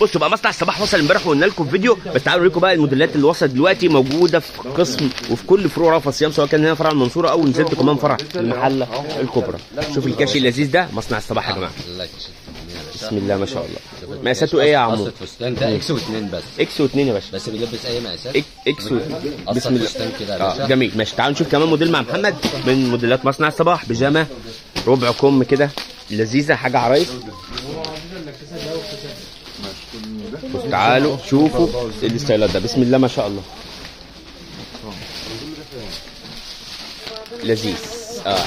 بصوا بقى مصنع الصباح وصل امبارح وقلنا لكم في فيديو، بس تعالوا نوريكم بقى الموديلات اللي وصلت دلوقتي موجوده في قسم وفي كل فروع رأفت صيام، سواء كان هنا فرع المنصوره او نزلت كمان فرع المحله الكبرى. شوف الكاشي اللذيذ ده مصنع الصباح يا جماعه. بسم الله ما شاء الله. مقاساته ايه يا عمو؟ الفستان ده اكس و2 بس. اكس و2 يا باشا، بس بيلبس اي مقاسات. اكس و... بسم الله كده. جميل ماشي. تعالوا نشوف كمان موديل مع محمد من موديلات مصنع الصباح. بيجامه ربع كم كده لذيذه، حاجه عرايس. تعالوا شوفوا الستايلات ده. بسم الله ما شاء الله لذيذ.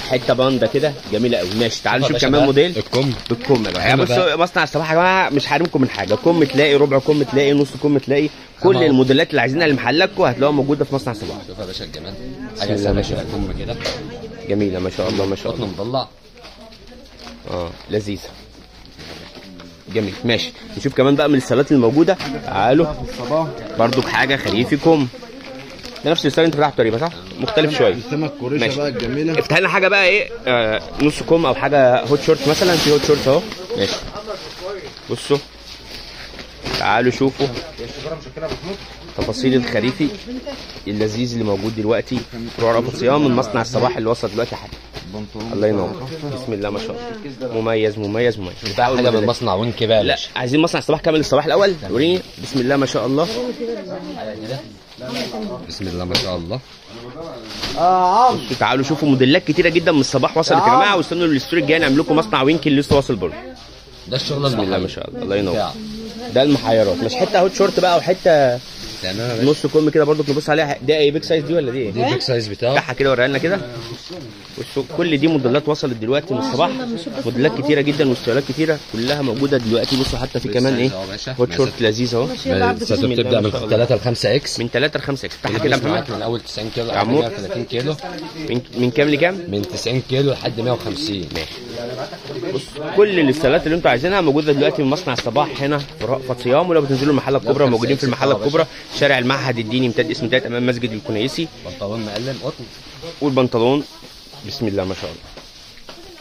حته باندا كده جميله قوي. ماشي تعالوا نشوف كمان موديل الكم بالكم يا جماعه. بصوا مصنع الصباح يا جماعه مش حارمكم من حاجه. كم تلاقي، ربع كم تلاقي، نص كم تلاقي، كل الموديلات اللي عايزينها لمحلاتكم هتلاقوها موجوده في مصنع الصباح. شوف يا باشا الجمال، حاجه سهله كده كم كده جميله ما شاء الله ما شاء الله. قطن مضلع لذيذه جميل. ماشي نشوف كمان بقى من الستايلات الموجوده. تعالوا برضو حاجه خريفي كم، ده نفس الستايل انت فتحته تقريبا صح؟ مختلف شويه. السمك كوريشة بقى الجميله. افتح لنا حاجه بقى ايه، نص كم او حاجه هوت شورت مثلا. في هوت شورت اهو. ماشي بصوا تعالوا شوفوا تفاصيل الخريفي اللذيذ اللي موجود دلوقتي في فروع رأفت صيام من مصنع الصباح اللي وصل دلوقتي حاجه. الله ينور. بسم الله ما شاء الله. مميز مميز مميز. حاجه من مصنع وينك بقى. لا عايزين مصنع الصباح كامل الصباح الاول وريني. بسم الله ما شاء الله. بسم الله ما شاء الله. تعالوا شوفوا موديلات كتيره جدا من الصباح وصلت يا جماعه، واستنوا الستوري الجاي نعمل لكم مصنع وينك اللي لسه واصل برضه. ده الشغل بسم الله ما شاء الله. الله ينور. ده المحيرات، مش حته هوت شورت بقى وحته نص كم كده برضه نبص عليها. دي ايه بيج سايز دي ولا دي ايه؟ دي بيج سايز بتاعه. افتحها كده وريها لنا كده. بصوا كل دي موديلات وصلت دلوقتي من الصباح، موديلات كتيره جدا وستايلات كتيره كلها موجوده دلوقتي. بصوا حتى في كمان ايه هوت شورت لذيذ اهو. بتبدا من 3 ل 5 اكس. من 3 ل 5 اكس. افتحها كده يا محمد. من اول 90 كيلو لحد 130 كيلو. من كام لكام؟ من 90 كيلو لحد 150. ماشي. بص كل الستايلات اللي انتوا عايزينها موجوده دلوقتي من مصنع الصباح هنا في رأفت صيام. ولو بتنزلوا المحله الكبرى موجودين في المحله الكبرى شارع المعهد الديني امتداد اسم امتداد امام مسجد الكنيسي. بنطلون مقلم قطن والبنطلون بسم الله ما شاء الله.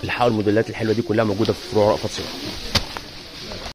الحقوا الموديلات الحلوه دي كلها موجوده في فروع رأفت صيام.